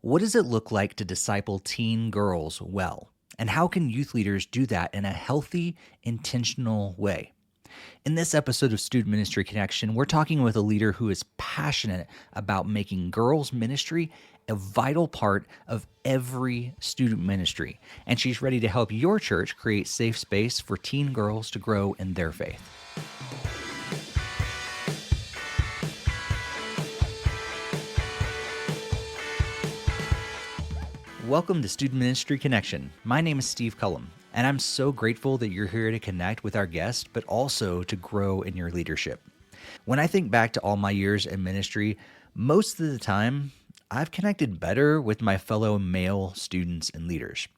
What does it look like to disciple teen girls well? And how can youth leaders do that in a healthy, intentional way? In this episode of Student Ministry Connection, we're talking with a leader who is passionate about making girls' ministry a vital part of every student ministry. And she's ready to help your church create safe space for teen girls to grow in their faith. Welcome to Student Ministry Connection. My name is Steve Cullum, and I'm so grateful that you're here to connect with our guest, but also to grow in your leadership. When I think back to all my years in ministry, most of the time, I've connected better with my fellow male students and leaders.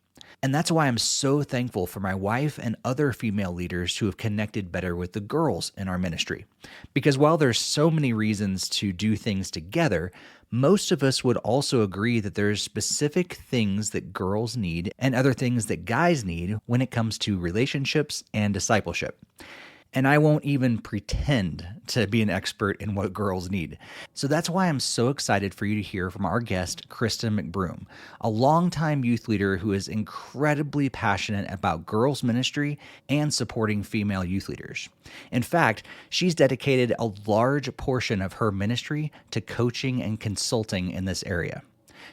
And that's why I'm so thankful for my wife and other female leaders who have connected better with the girls in our ministry. Because while there's so many reasons to do things together, most of us would also agree that there's specific things that girls need and other things that guys need when it comes to relationships and discipleship. And I won't even pretend to be an expert in what girls need. So that's why I'm so excited for you to hear from our guest, Krista McBroom, a longtime youth leader who is incredibly passionate about girls' ministry and supporting female youth leaders. In fact, she's dedicated a large portion of her ministry to coaching and consulting in this area.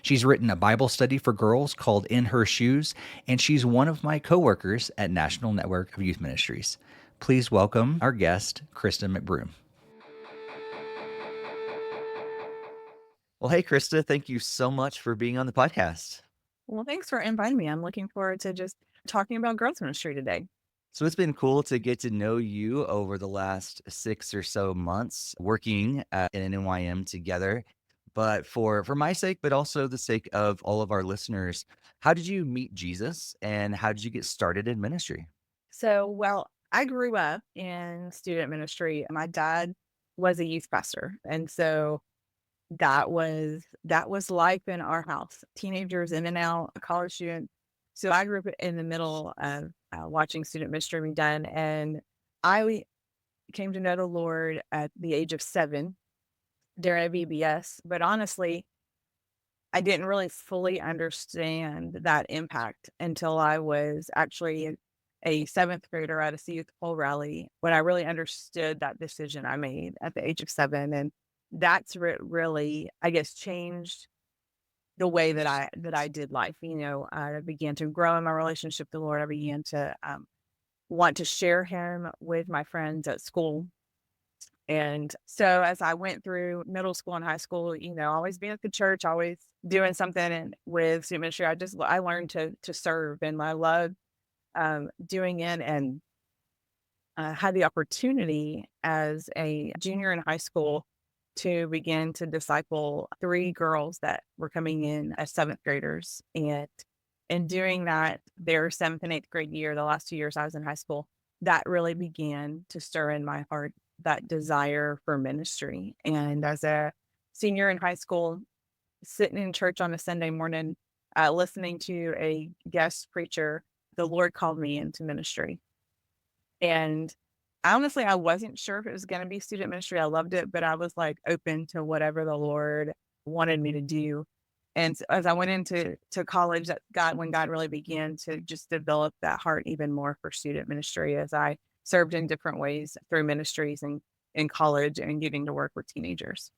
She's written a Bible study for girls called In Her Shoes, and she's one of my coworkers at National Network of Youth Ministries. Please welcome our guest, Krista McBroom. Well, hey, Krista, thank you so much for being on the podcast. Well, thanks for inviting me. I'm looking forward to just talking about girls ministry today. So it's been cool to get to know you over the last 6 or so months working in an NYM together. But for my sake, but also the sake of all of our listeners, how did you meet Jesus and how did you get started in ministry? Well, I grew up in student ministry. My dad was a youth pastor, and so that was life in our house. Teenagers in and out, college students. So I grew up in the middle of watching student ministry being done, and I came to know the Lord at the age of 7 during a VBS. But honestly, I didn't really fully understand that impact until I was actually a seventh grader at a youth pole rally when I really understood that decision I made at the age of 7. And that's really, I guess, changed the way that I did life. I began to grow in my relationship with the Lord. I began to want to share Him with my friends at school. And so as I went through middle school and high school, always being at the church, always doing something with student ministry, I learned to serve, and I loved doing it, and had the opportunity as a junior in high school to begin to disciple 3 girls that were coming in as seventh graders. And in doing that, their seventh and eighth grade year, the last 2 years I was in high school, that really began to stir in my heart that desire for ministry. And as a senior in high school, sitting in church on a Sunday morning, listening to a guest preacher, the Lord called me into ministry. And honestly, I wasn't sure if it was going to be student ministry. I loved it, but I was like open to whatever the Lord wanted me to do. And so as I went into college, when God really began to just develop that heart even more for student ministry, as I served in different ways through ministries and in college and getting to work with teenagers.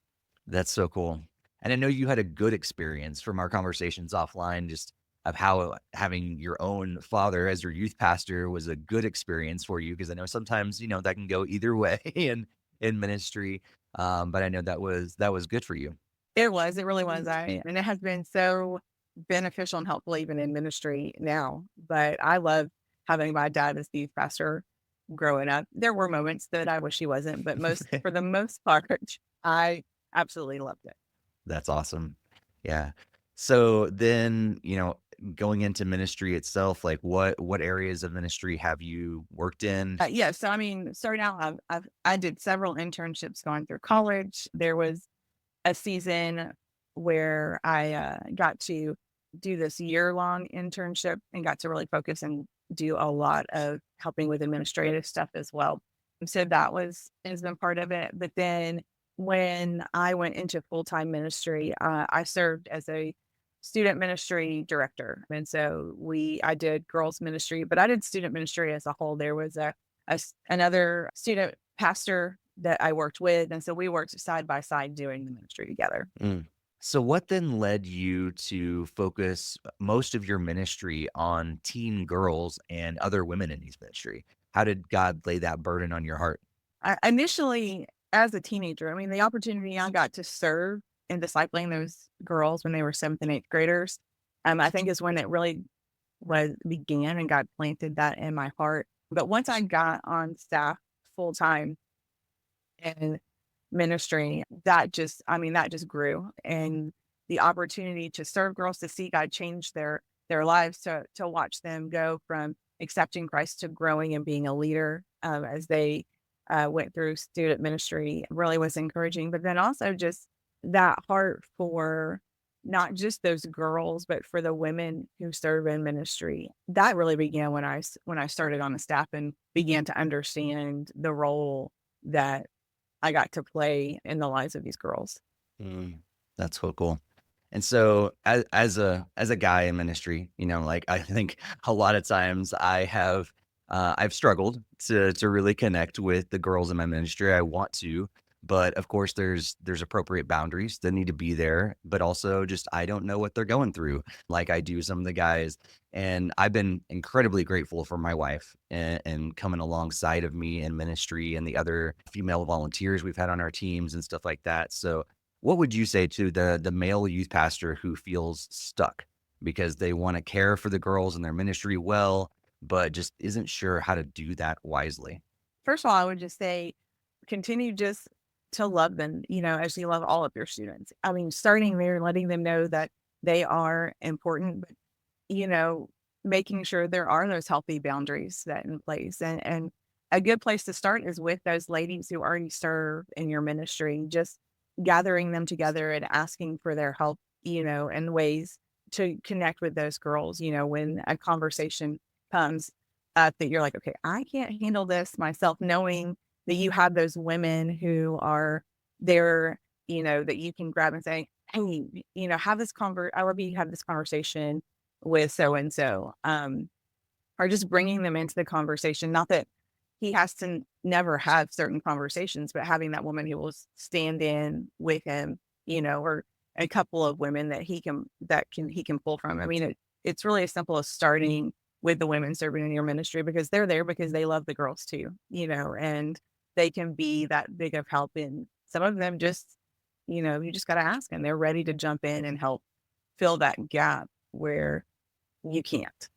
That's so cool. And I know you had a good experience from our conversations offline, just of how having your own father as your youth pastor was a good experience for you. Because I know sometimes, that can go either way in ministry. But I know that was good for you. It really was. And it has been so beneficial and helpful even in ministry now. But I love having my dad as the youth pastor growing up. There were moments that I wish he wasn't, but for the most part, I absolutely loved it. That's awesome. Yeah. So then, going into ministry itself, like what areas of ministry have you worked in? Yeah. So, I mean, starting out, I did several internships going through college. There was a season where I got to do this year-long internship and got to really focus and do a lot of helping with administrative stuff as well. So that has been part of it. But then when I went into full-time ministry, I served as a student ministry director. And so I did girls ministry, but I did student ministry as a whole. There was another student pastor that I worked with. And so we worked side by side doing the ministry together. Mm. So, what then led you to focus most of your ministry on teen girls and other women in youth ministry? How did God lay that burden on your heart? Initially, as a teenager, I mean, the opportunity I got to serve in discipling those girls when they were seventh and eighth graders, I think is when it really began and God planted that in my heart. But once I got on staff full time in ministry, that just grew. And the opportunity to serve girls, to see God change their lives, to watch them go from accepting Christ to growing and being a leader as they went through student ministry really was encouraging. But then also just that heart for not just those girls, but for the women who serve in ministry. That really began when I started on the staff and began to understand the role that I got to play in the lives of these girls. Mm, that's so cool. And so as a guy in ministry, like I think a lot of times I've struggled to really connect with the girls in my ministry. I want to, but of course there's appropriate boundaries that need to be there, but also just I don't know what they're going through like I do some of the guys. And I've been incredibly grateful for my wife and coming alongside of me in ministry and the other female volunteers we've had on our teams and stuff like that. So what would you say to the male youth pastor who feels stuck because they want to care for the girls in their ministry well, but just isn't sure how to do that wisely? First of all, I would just say continue just to love them, as you love all of your students. I mean, starting there, letting them know that they are important, but, making sure there are those healthy boundaries that in place. And a good place to start is with those ladies who already serve in your ministry, just gathering them together and asking for their help, and ways to connect with those girls, when a conversation comes up that you're like, okay, I can't handle this myself, knowing that you have those women who are there, that you can grab and say, hey, have this I love you have this conversation with so and so, or just bringing them into the conversation. Not that he has to never have certain conversations, but having that woman who will stand in with him, or a couple of women that he can pull from. I mean, it's really as simple as starting with the women serving in your ministry, because they're there because they love the girls too, and they can be that big of help. And some of them just, you just got to ask, and they're ready to jump in and help fill that gap where you can't.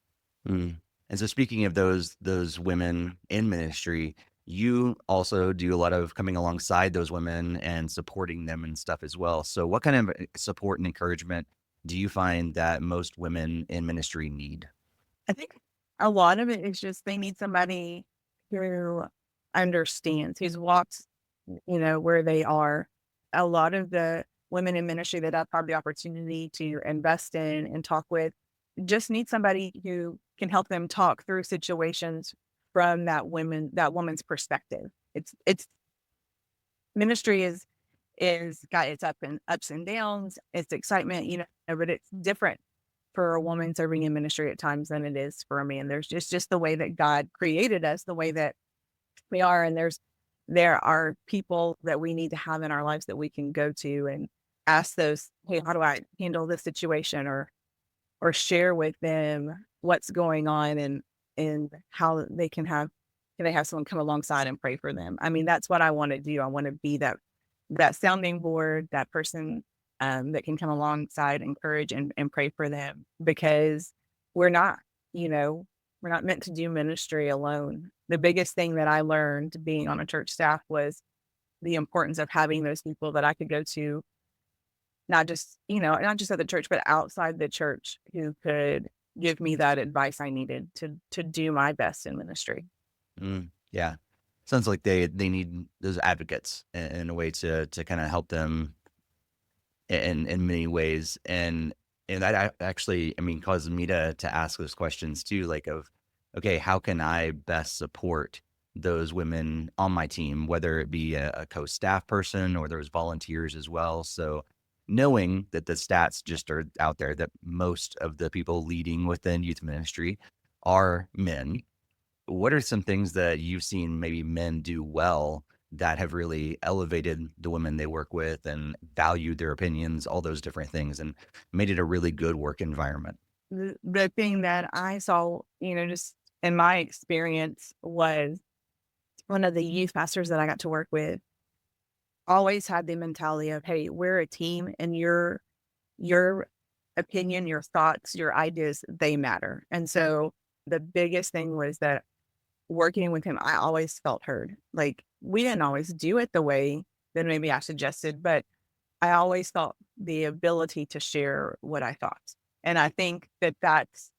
Mm. And so speaking of those women in ministry, you also do a lot of coming alongside those women and supporting them and stuff as well. So what kind of support and encouragement do you find that most women in ministry need? I think a lot of it is just they need somebody who understands, who's walked, where they are. A lot of the women in ministry that I've had the opportunity to invest in and talk with just need somebody who can help them talk through situations from that woman's perspective. It's ministry is got its ups and downs, its excitement, but it's different for a woman serving in ministry at times than it is for a man. There's just the way that God created us, the way that we are, and there are people that we need to have in our lives that we can go to and ask those, hey, how do I handle this situation, or share with them what's going on, and how can they have someone come alongside and pray for them. I mean, that's what I want to do. I want to be that sounding board, that person that can come alongside, encourage, and pray for them, because we're not, we're not meant to do ministry alone. The biggest thing that I learned being on a church staff was the importance of having those people that I could go to, not just at the church, but outside the church, who could give me that advice I needed to do my best in ministry. Yeah. Sounds like they need those advocates in a way to kind of help them in many ways. And that actually, I mean, causes me to ask those questions too, like of, okay, how can I best support those women on my team, whether it be a co-staff person or there's volunteers as well. So knowing that the stats just are out there that most of the people leading within youth ministry are men, what are some things that you've seen maybe men do well that have really elevated the women they work with and valued their opinions, all those different things, and made it a really good work environment? The thing that I saw, just in my experience was one of the youth pastors that I got to work with always had the mentality of, hey, we're a team and your opinion, your thoughts, your ideas, they matter. And so the biggest thing was that working with him, I always felt heard. Like we didn't always do it the way that maybe I suggested, but I always felt the ability to share what I thought. And I think that that's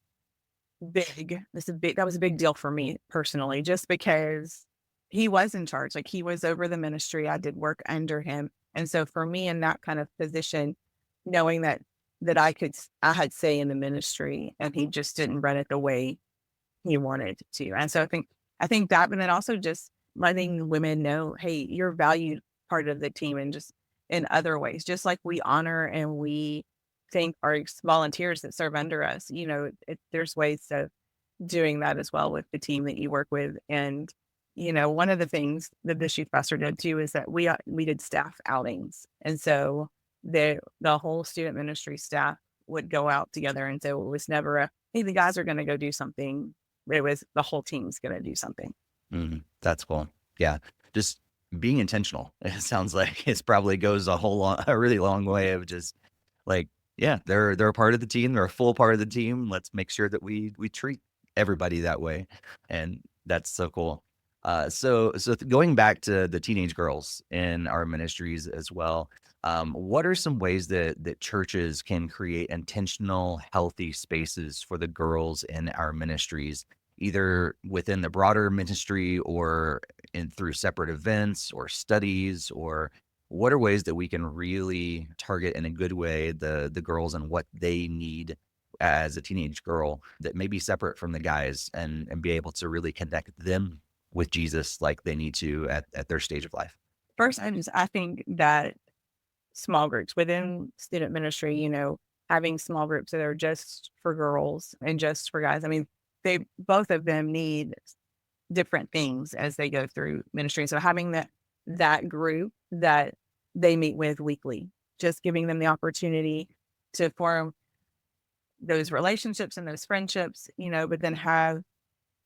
big. That was a big deal for me personally, just because he was in charge. Like he was over the ministry. I did work under him. And so for me in that kind of position, knowing that I had say in the ministry and he just didn't run it the way he wanted to. And so I think that, but then also just letting women know, hey, you're valued part of the team and just in other ways, just like we honor and we thank our volunteers that serve under us. There's ways of doing that as well with the team that you work with. And, one of the things that the youth pastor did too is that we did staff outings. And so the whole student ministry staff would go out together. And so it was never hey, the guys are going to go do something. It was the whole team's going to do something. That's cool. Yeah. Just being intentional. It sounds like it probably goes a really long way of just like, yeah, they're a part of the team. They're a full part of the team. Let's make sure that we treat everybody that way. And that's so cool. So going back to the teenage girls in our ministries as well, what are some ways that churches can create intentional, healthy spaces for the girls in our ministries, either within the broader ministry or through separate events or studies, or what are ways that we can really target in a good way the girls and what they need as a teenage girl that may be separate from the guys, and be able to really connect them with Jesus like they need to at their stage of life? First, I think that small groups within student ministry, having small groups that are just for girls and just for guys. I mean, both of them need different things as they go through ministry. So having that group that they meet with weekly, just giving them the opportunity to form those relationships and those friendships, but then have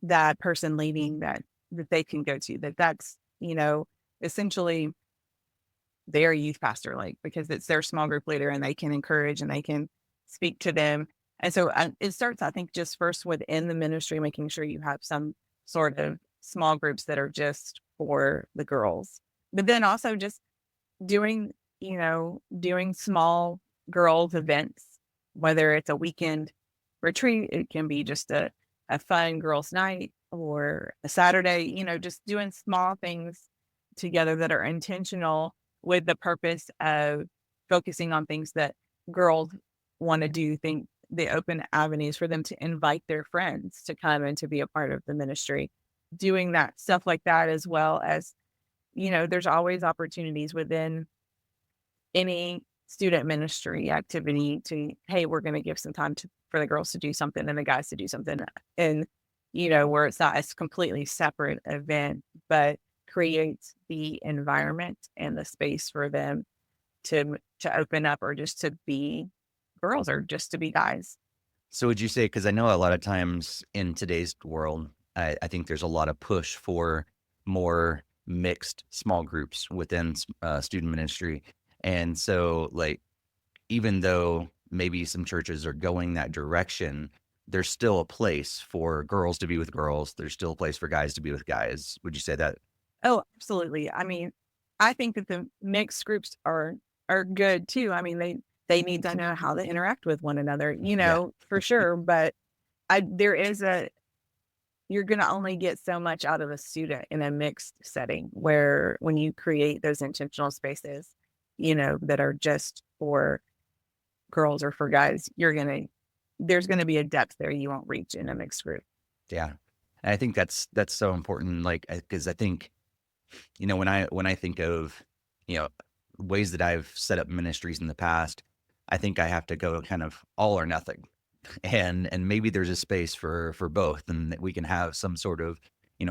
that person leading that they can go to, that's, essentially their youth pastor, like, because it's their small group leader and they can encourage and they can speak to them. And so it starts, I think, just first within the ministry, making sure you have some sort of small groups that are just for the girls, but then also just doing, doing small girls events, whether it's a weekend retreat, it can be just a fun girls night or a Saturday, just doing small things together that are intentional with the purpose of focusing on things that girls want to do, think they open avenues for them to invite their friends to come and to be a part of the ministry, doing that stuff like that, as well as, there's always opportunities within any student ministry activity to, hey, we're going to give some time for the girls to do something and the guys to do something. And, where it's not a completely separate event, but creates the environment and the space for them to open up, or just to be girls, or just to be guys. So would you say, because I know a lot of times in today's world, I think there's a lot of push for more mixed small groups within student ministry. And so, like, even though maybe some churches are going that direction, there's still a place for girls to be with girls. There's still a place for guys to be with guys. Would you say that? Oh, absolutely. I mean, I think that the mixed groups are good too. I mean, they need to know how to interact with one another, Yeah. for sure. But there is you're going to only get so much out of a student in a mixed setting, where when you create those intentional spaces, that are just for girls or for guys, there's going to be a depth there you won't reach in a mixed group. Yeah. And I think that's so important. Like, because I think, when I think of, you know, ways that I've set up ministries in the past, I think I have to go kind of all or nothing. And maybe there's a space for both, and that we can have some sort of,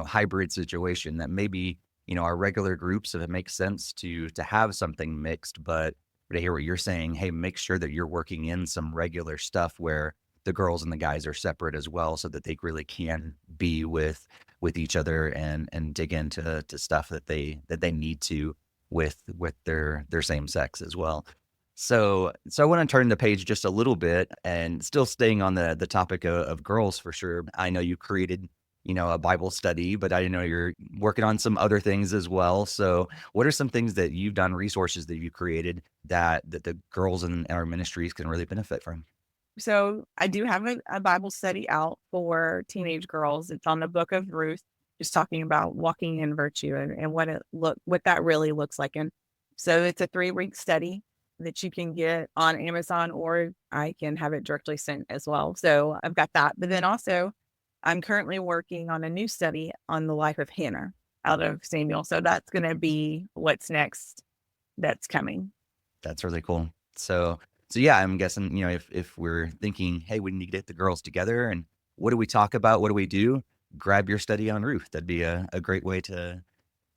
hybrid situation that maybe, our regular groups, if it makes sense to have something mixed, but I hear what you're saying. Hey, make sure that you're working in some regular stuff where the girls and the guys are separate as well, so that they really can be with each other and dig into to stuff that they need to with their same sex as well. So I want to turn the page just a little bit, and still staying on the topic of girls for sure. I know you created, a Bible study, but I know you're working on some other things as well. So what are some things that you've done, resources that you created that the girls in our ministries can really benefit from? So I do have a Bible study out for teenage girls. It's on the book of Ruth, just talking about walking in virtue and what that really looks like. And so it's a 3-week study that you can get on Amazon, or I can have it directly sent as well. So I've got that. But then also I'm currently working on a new study on the life of Hannah out of Samuel. So that's going to be what's next that's coming. That's really cool. So yeah, I'm guessing, if we're thinking, hey, we need to get the girls together and what do we talk about? What do we do? Grab your study on Ruth. That'd be a great way to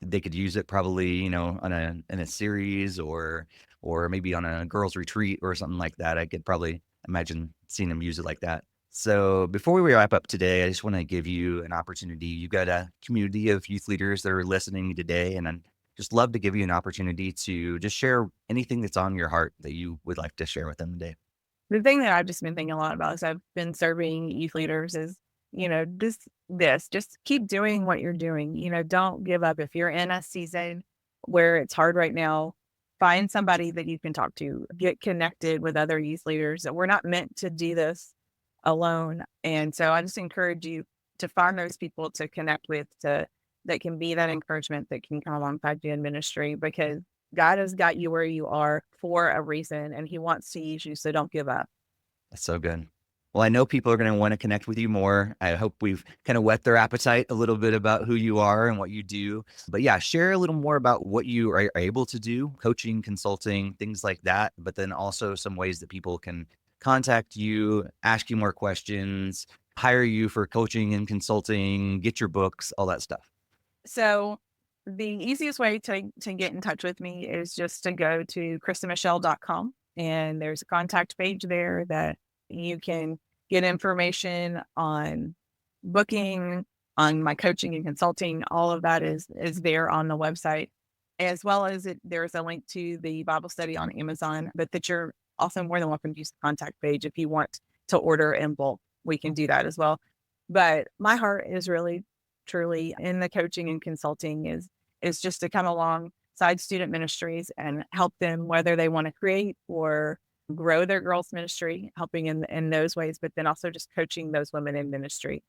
they could use it probably, on in a series or maybe on a girls retreat or something like that. I could probably imagine seeing them use it like that. So before we wrap up today, I just want to give you an opportunity. You've got a community of youth leaders that are listening today, and I'd just love to give you an opportunity to just share anything that's on your heart that you would like to share with them today. The thing that I've just been thinking a lot about as I've been serving youth leaders is, just keep doing what you're doing. Don't give up. If you're in a season where it's hard right now, find somebody that you can talk to, get connected with other youth leaders. We're not meant to do this alone. And so I just encourage you to find those people to connect with, that can be that encouragement, that can come alongside you in ministry, because God has got you where you are for a reason and he wants to use you. So don't give up. That's so good. Well, I know people are going to want to connect with you more. I hope we've kind of whet their appetite a little bit about who you are and what you do. But yeah, share a little more about what you are able to do, coaching, consulting, things like that. But then also some ways that people can contact you, ask you more questions, hire you for coaching and consulting, get your books, all that stuff. So the easiest way to get in touch with me is just to go to KristaMichelle.com, and there's a contact page there that you can get information on booking, on my coaching and consulting. All of that is there on the website, as well as there's a link to the Bible study on Amazon, but that you're also more than welcome to use the contact page. If you want to order in bulk, we can do that as well. But my heart is really, truly in the coaching and consulting is just to come alongside student ministries and help them, whether they want to create or grow their girls ministry, helping in those ways, but then also just coaching those women in ministry,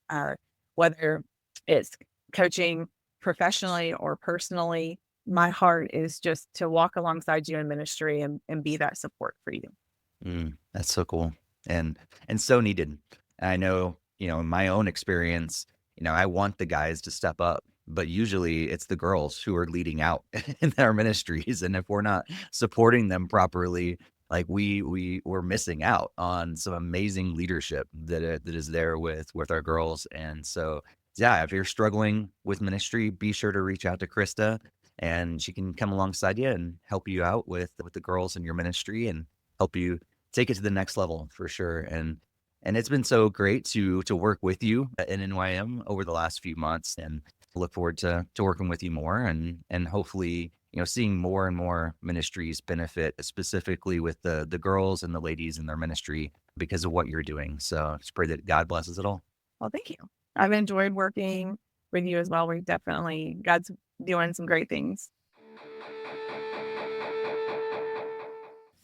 whether it's coaching professionally or personally. My heart is just to walk alongside you in ministry and be that support for you. That's so cool and so needed. I know, in my own experience, I want the guys to step up, but usually it's the girls who are leading out in our ministries. And if we're not supporting them properly, like we're missing out on some amazing leadership that is there with our girls. And so, yeah, if you're struggling with ministry, be sure to reach out to Krista, and she can come alongside you and help you out with the girls in your ministry and help you take it to the next level for sure. And it's been so great to work with you at NNYM over the last few months, and look forward to working with you more and hopefully, seeing more and more ministries benefit, specifically with the girls and the ladies in their ministry because of what you're doing. So just pray that God blesses it all. Well, thank you. I've enjoyed working with you as well. God's doing some great things.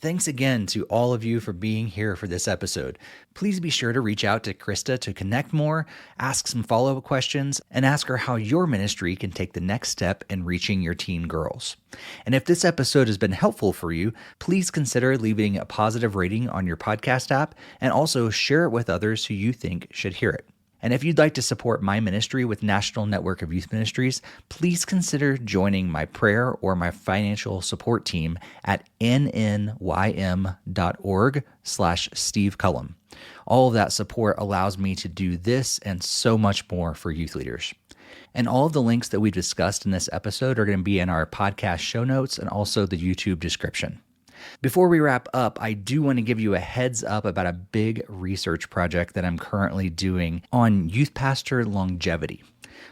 Thanks again to all of you for being here for this episode. Please be sure to reach out to Krista to connect more, ask some follow-up questions, and ask her how your ministry can take the next step in reaching your teen girls. And if this episode has been helpful for you, please consider leaving a positive rating on your podcast app and also share it with others who you think should hear it. And if you'd like to support my ministry with National Network of Youth Ministries, please consider joining my prayer or my financial support team at nnym.org/Steve Cullum. All of that support allows me to do this and so much more for youth leaders. And all of the links that we discussed in this episode are going to be in our podcast show notes and also the YouTube description. Before we wrap up, I do want to give you a heads up about a big research project that I'm currently doing on youth pastor longevity.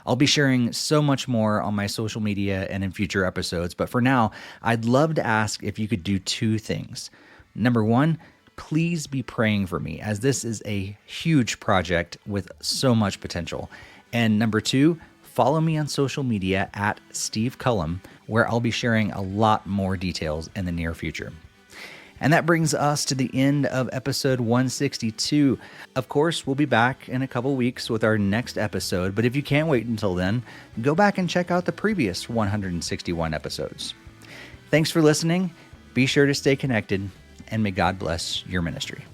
I'll be sharing so much more on my social media and in future episodes, but for now, I'd love to ask if you could do two things. Number one, please be praying for me, as this is a huge project with so much potential. And number two, follow me on social media at Steve Cullum, where I'll be sharing a lot more details in the near future. And that brings us to the end of episode 162. Of course, we'll be back in a couple weeks with our next episode, but if you can't wait until then, go back and check out the previous 161 episodes. Thanks for listening. Be sure to stay connected, and may God bless your ministry.